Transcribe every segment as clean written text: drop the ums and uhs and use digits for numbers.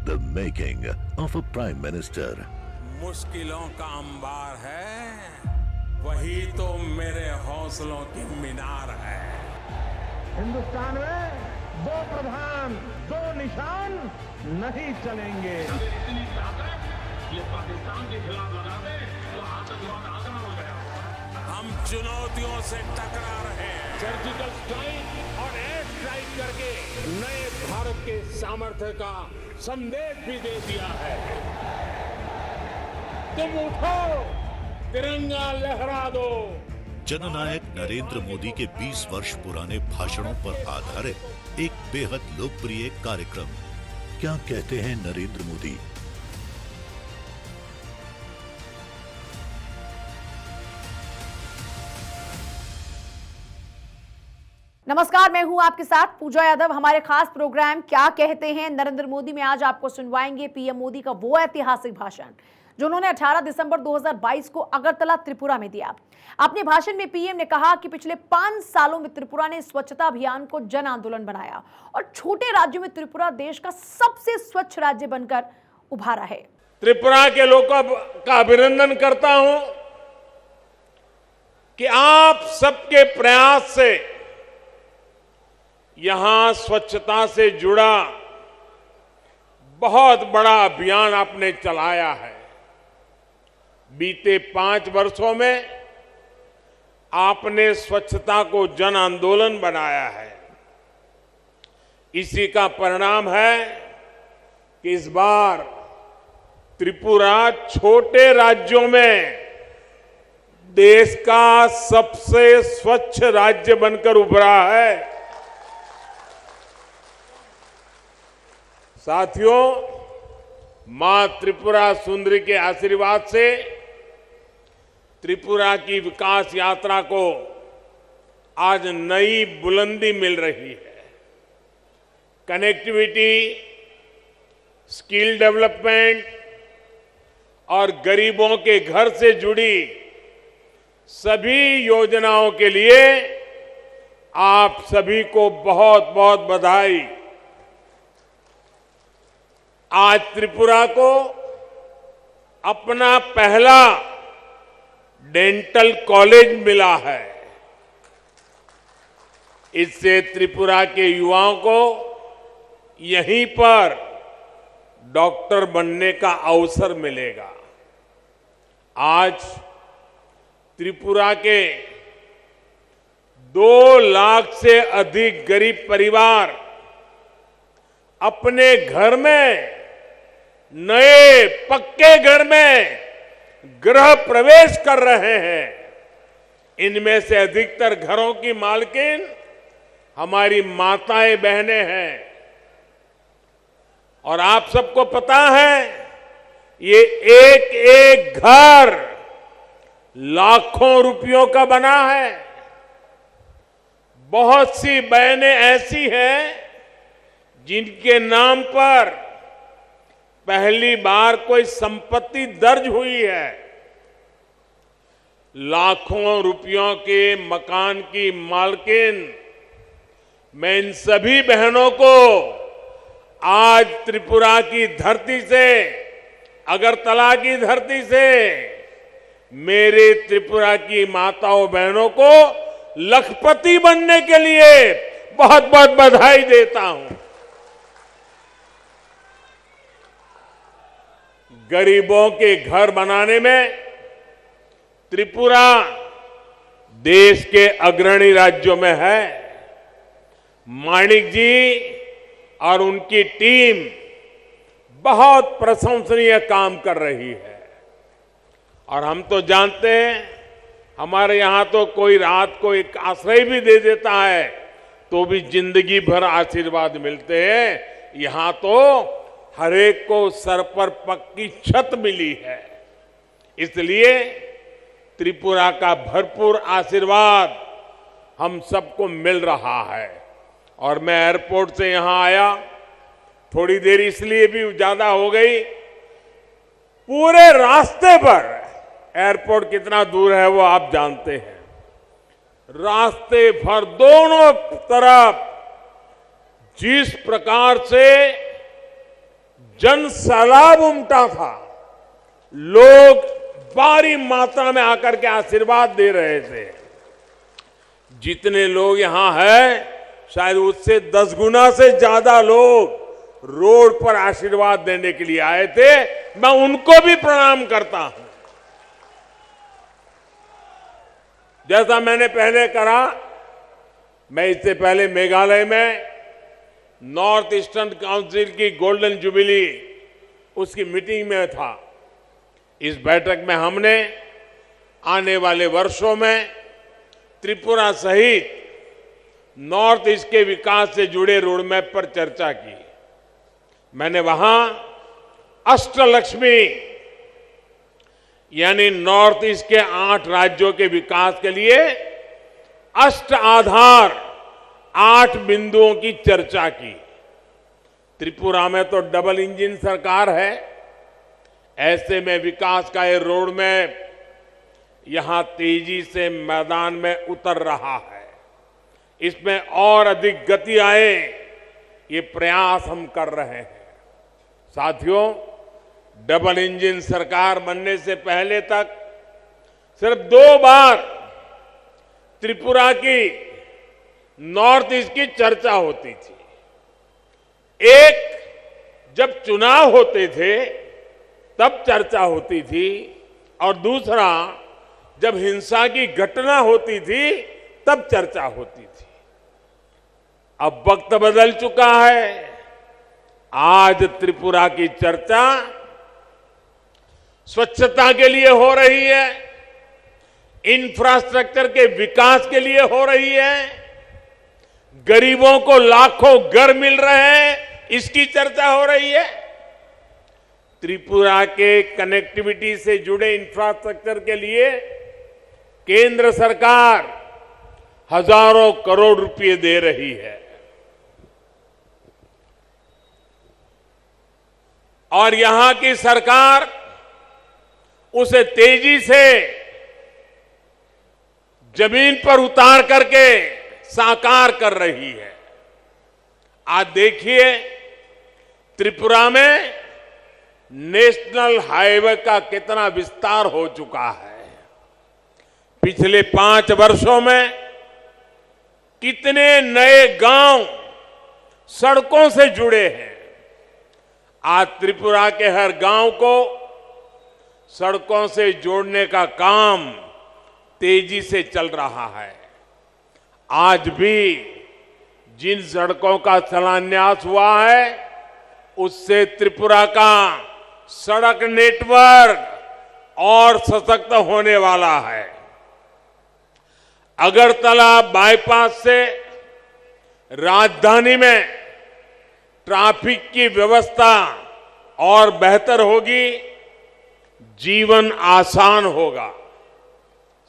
The making of a Prime Minister. मुश्किलों का अंबार है, वही तो मेरे हौसलों की मीनार है। हिंदुस्तान में दो प्रधान दो निशान नहीं चलेंगे। इतनी ताकत ये पाकिस्तान के खिलाफ लगा दे तो आतंकवाद आसान हो गया। हम चुनौतियों से टकरा रहे हैं। सर्जिकल स्ट्राइक और एयर स्ट्राइक करके नए भारत के सामर्थ्य का संदेश भी दे दिया है। तुम उठो, तिरंगा लहरा दो। जननायक नरेंद्र मोदी के 20 वर्ष पुराने भाषणों पर आधारित एक बेहद लोकप्रिय कार्यक्रम। क्या कहते हैं नरेंद्र मोदी? नमस्कार, मैं हूं आपके साथ पूजा यादव। हमारे खास प्रोग्राम क्या कहते हैं नरेंद्र मोदी में आज आपको सुनवाएंगे पीएम मोदी का वो ऐतिहासिक भाषण जो उन्होंने 18 दिसंबर 2022 को अगरतला त्रिपुरा में दिया। अपने भाषण में पीएम ने कहा कि पिछले 5 सालों में त्रिपुरा ने स्वच्छता अभियान को जन आंदोलन बनाया और छोटे राज्यों में त्रिपुरा देश का सबसे स्वच्छ राज्य बनकर उभारा है। त्रिपुरा के लोगों का अभिनंदन करता हूं कि आप सबके प्रयास से यहां स्वच्छता से जुड़ा बहुत बड़ा अभियान आपने चलाया है। बीते 5 वर्षों में आपने स्वच्छता को जन आंदोलन बनाया है। इसी का परिणाम है कि इस बार त्रिपुरा छोटे राज्यों में देश का सबसे स्वच्छ राज्य बनकर उभरा है। साथियों, मां त्रिपुरा सुंदरी के आशीर्वाद से त्रिपुरा की विकास यात्रा को आज नई बुलंदी मिल रही है। कनेक्टिविटी, स्किल डेवलपमेंट और गरीबों के घर से जुड़ी सभी योजनाओं के लिए आप सभी को बहुत बहुत बधाई। आज त्रिपुरा को अपना पहला डेंटल कॉलेज मिला है। इससे त्रिपुरा के युवाओं को यहीं पर डॉक्टर बनने का अवसर मिलेगा। आज त्रिपुरा के 2 लाख से अधिक गरीब परिवार अपने घर में, नए पक्के घर में गृह प्रवेश कर रहे हैं। इनमें से अधिकतर घरों की मालकिन हमारी माताएं बहनें हैं। और आप सबको पता है, ये एक एक घर लाखों रुपयों का बना है। बहुत सी बहनें ऐसी हैं जिनके नाम पर पहली बार कोई संपत्ति दर्ज हुई है। लाखों रुपयों के मकान की मालकिन मैं इन सभी बहनों को आज त्रिपुरा की धरती से, अगरतला की धरती से मेरे त्रिपुरा की माताओं बहनों को लखपति बनने के लिए बहुत बहुत बधाई देता हूं। गरीबों के घर बनाने में त्रिपुरा देश के अग्रणी राज्यों में है। माणिक जी और उनकी टीम बहुत प्रशंसनीय काम कर रही है। और हम तो जानते हैं, हमारे यहां तो कोई रात को एक आश्रय भी दे देता है तो भी जिंदगी भर आशीर्वाद मिलते हैं। यहां तो हर एक को सर पर पक्की छत मिली है। इसलिए त्रिपुरा का भरपूर आशीर्वाद हम सबको मिल रहा है। और मैं एयरपोर्ट से यहां आया, थोड़ी देर इसलिए भी ज्यादा हो गई, पूरे रास्ते पर, एयरपोर्ट कितना दूर है वो आप जानते हैं, रास्ते भर दोनों तरफ जिस प्रकार से जन सैलाब उमटा था। लोग भारी मात्रा में आकर के आशीर्वाद दे रहे थे। जितने लोग यहां हैं, शायद उससे 10 गुना से ज्यादा लोग रोड पर आशीर्वाद देने के लिए आए थे। मैं उनको भी प्रणाम करता हूं। जैसा मैंने पहले कहा, मैं इससे पहले मेघालय में नॉर्थ ईस्टर्न काउंसिल की गोल्डन जुबिली उसकी मीटिंग में था। इस बैठक में हमने आने वाले वर्षों में त्रिपुरा सहित नॉर्थ ईस्ट के विकास से जुड़े रोडमैप पर चर्चा की। मैंने वहां अष्टलक्ष्मी यानी नॉर्थ ईस्ट के 8 राज्यों के विकास के लिए अष्ट आधार 8 बिंदुओं की चर्चा की। त्रिपुरा में तो डबल इंजन सरकार है। ऐसे में विकास का ये रोड मैप यहां तेजी से मैदान में उतर रहा है। इसमें और अधिक गति आए, ये प्रयास हम कर रहे हैं। साथियों, डबल इंजन सरकार बनने से पहले तक सिर्फ 2 बार त्रिपुरा की नॉर्थ ईस्ट की चर्चा होती थी। एक, जब चुनाव होते थे तब चर्चा होती थी, और दूसरा, जब हिंसा की घटना होती थी तब चर्चा होती थी। अब वक्त बदल चुका है। आज त्रिपुरा की चर्चा स्वच्छता के लिए हो रही है, इंफ्रास्ट्रक्चर के विकास के लिए हो रही है, गरीबों को लाखों घर मिल रहे हैं, इसकी चर्चा हो रही है। त्रिपुरा के कनेक्टिविटी से जुड़े इंफ्रास्ट्रक्चर के लिए केंद्र सरकार हजारों करोड़ रुपए दे रही है, और यहां की सरकार उसे तेजी से जमीन पर उतार करके साकार कर रही है। आज देखिए, त्रिपुरा में नेशनल हाईवे का कितना विस्तार हो चुका है। पिछले 5 वर्षों में कितने नए गांव सड़कों से जुड़े हैं। आज त्रिपुरा के हर गांव को सड़कों से जोड़ने का काम तेजी से चल रहा है। आज भी जिन सड़कों का शिलान्यास हुआ है, उससे त्रिपुरा का सड़क नेटवर्क और सशक्त होने वाला है। अगरतला बाईपास से राजधानी में ट्रैफिक की व्यवस्था और बेहतर होगी, जीवन आसान होगा।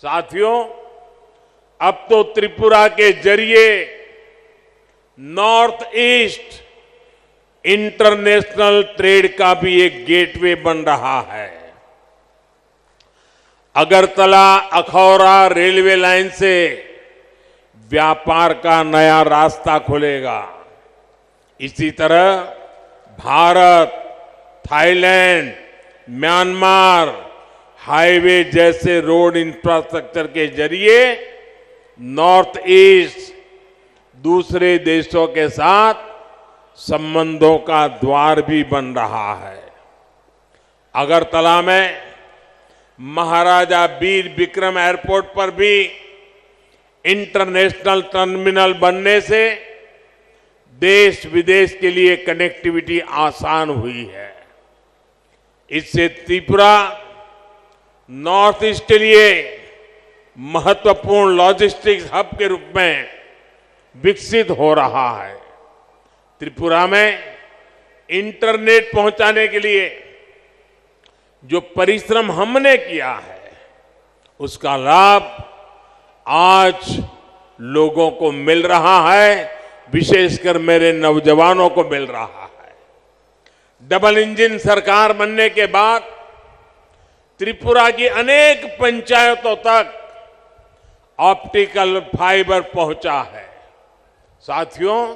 साथियों, अब तो त्रिपुरा के जरिए नॉर्थ ईस्ट इंटरनेशनल ट्रेड का भी एक गेटवे बन रहा है। अगरतला अखौरा रेलवे लाइन से व्यापार का नया रास्ता खुलेगा। इसी तरह भारत, थाईलैंड, म्यांमार हाईवे जैसे रोड इंफ्रास्ट्रक्चर के जरिए नॉर्थ ईस्ट दूसरे देशों के साथ संबंधों का द्वार भी बन रहा है। अगरतला में महाराजा वीर विक्रम एयरपोर्ट पर भी इंटरनेशनल टर्मिनल बनने से देश विदेश के लिए कनेक्टिविटी आसान हुई है। इससे त्रिपुरा नॉर्थ ईस्ट के लिए महत्वपूर्ण लॉजिस्टिक्स हब के रूप में विकसित हो रहा है। त्रिपुरा में इंटरनेट पहुंचाने के लिए जो परिश्रम हमने किया है, उसका लाभ आज लोगों को मिल रहा है, विशेषकर मेरे नौजवानों को मिल रहा है। डबल इंजन सरकार बनने के बाद त्रिपुरा की अनेक पंचायतों तक ऑप्टिकल फाइबर पहुंचा है। साथियों,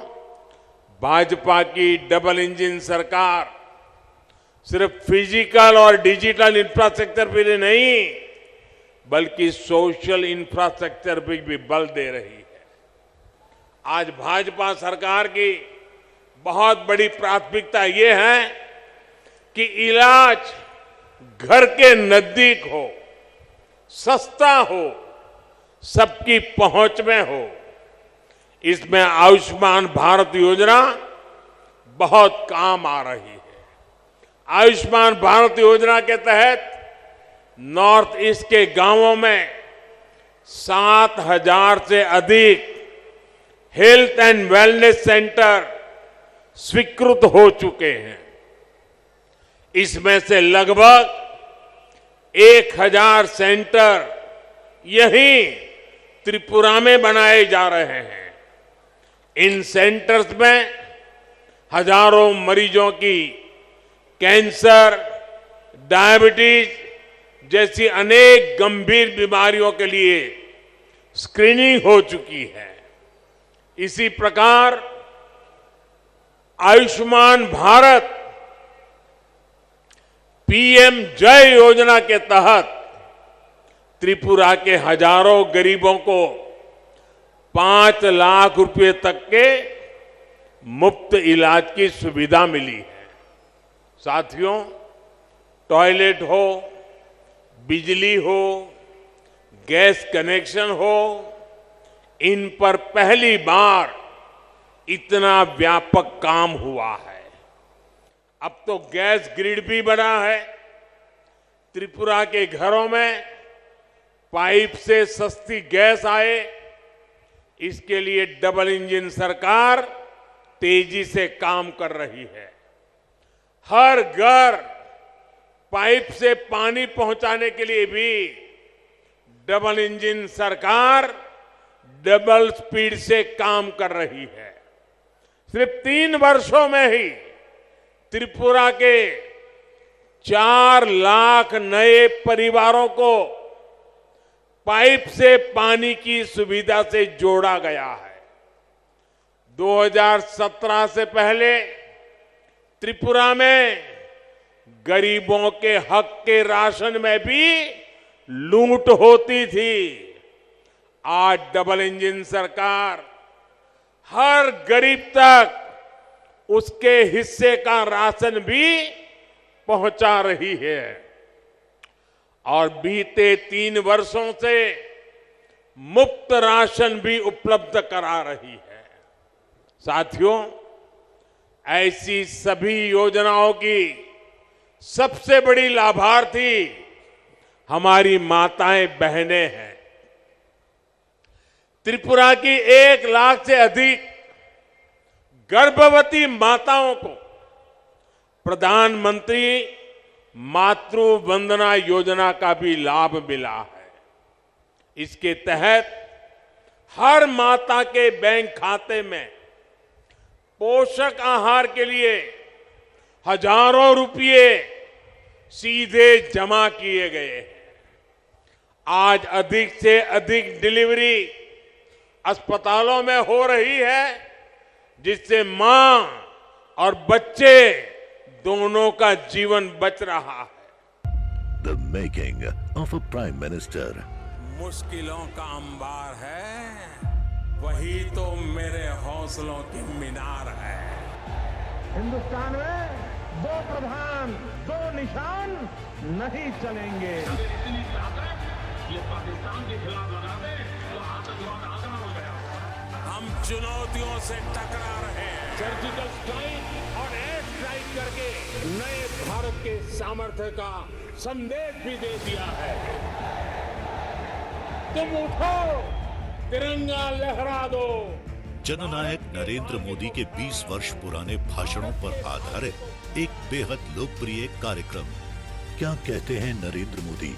भाजपा की डबल इंजन सरकार सिर्फ फिजिकल और डिजिटल इंफ्रास्ट्रक्चर पे नहीं बल्कि सोशल इंफ्रास्ट्रक्चर पे भी बल दे रही है। आज भाजपा सरकार की बहुत बड़ी प्राथमिकता ये है कि इलाज घर के नजदीक हो, सस्ता हो, सबकी पहुंच में हो। इसमें आयुष्मान भारत योजना बहुत काम आ रही है। आयुष्मान भारत योजना के तहत नॉर्थ ईस्ट के गांवों में 7,000 से अधिक हेल्थ एंड वेलनेस सेंटर स्वीकृत हो चुके हैं। इसमें से लगभग 1,000 सेंटर यहीं त्रिपुरा में बनाए जा रहे हैं। इन सेंटर्स में हजारों मरीजों की कैंसर, डायबिटीज जैसी अनेक गंभीर बीमारियों के लिए स्क्रीनिंग हो चुकी है। इसी प्रकार आयुष्मान भारत पीएम जय योजना के तहत त्रिपुरा के हजारों गरीबों को 5 लाख रुपए तक के मुफ्त इलाज की सुविधा मिली है। साथियों, टॉयलेट हो, बिजली हो, गैस कनेक्शन हो, इन पर पहली बार इतना व्यापक काम हुआ है। अब तो गैस ग्रिड भी बना है। त्रिपुरा के घरों में पाइप से सस्ती गैस आए, इसके लिए डबल इंजन सरकार तेजी से काम कर रही है। हर घर पाइप से पानी पहुंचाने के लिए भी डबल इंजन सरकार डबल स्पीड से काम कर रही है। सिर्फ 3 वर्षों में ही त्रिपुरा के 4 लाख नए परिवारों को पाइप से पानी की सुविधा से जोड़ा गया है। 2017 से पहले त्रिपुरा में गरीबों के हक के राशन में भी लूट होती थी। आज डबल इंजन सरकार हर गरीब तक उसके हिस्से का राशन भी पहुंचा रही है और बीते 3 वर्षों से मुफ्त राशन भी उपलब्ध करा रही है। साथियों, ऐसी सभी योजनाओं की सबसे बड़ी लाभार्थी हमारी माताएं बहनें हैं। त्रिपुरा की 1 लाख से अधिक गर्भवती माताओं को प्रधानमंत्री मातृ वंदना योजना का भी लाभ मिला है। इसके तहत हर माता के बैंक खाते में पोषक आहार के लिए हजारों रुपये सीधे जमा किए गए हैं। आज अधिक से अधिक डिलीवरी अस्पतालों में हो रही है, जिससे मां और बच्चे दोनों का जीवन बच रहा है। The making of a Prime Minister. मुश्किलों का अंबार है, वही तो मेरे हौसलों की मीनार है। हिंदुस्तान में 2 प्रधान 2 निशान नहीं चलेंगे। ये पाकिस्तान के खिलाफ लगा दे तो आतंकवाद आसान हो गया। हम चुनौतियों से टकरा रहे हैं। सर्जिकल स्ट्राइक और एयर स्ट्राइक करके नए भारत के सामर्थ्य का संदेश भी दे दिया है। तुम उठो, तिरंगा लहरा दो। जननायक नरेंद्र मोदी के 20 वर्ष पुराने भाषणों पर आधारित एक बेहद लोकप्रिय कार्यक्रम क्या कहते हैं नरेंद्र मोदी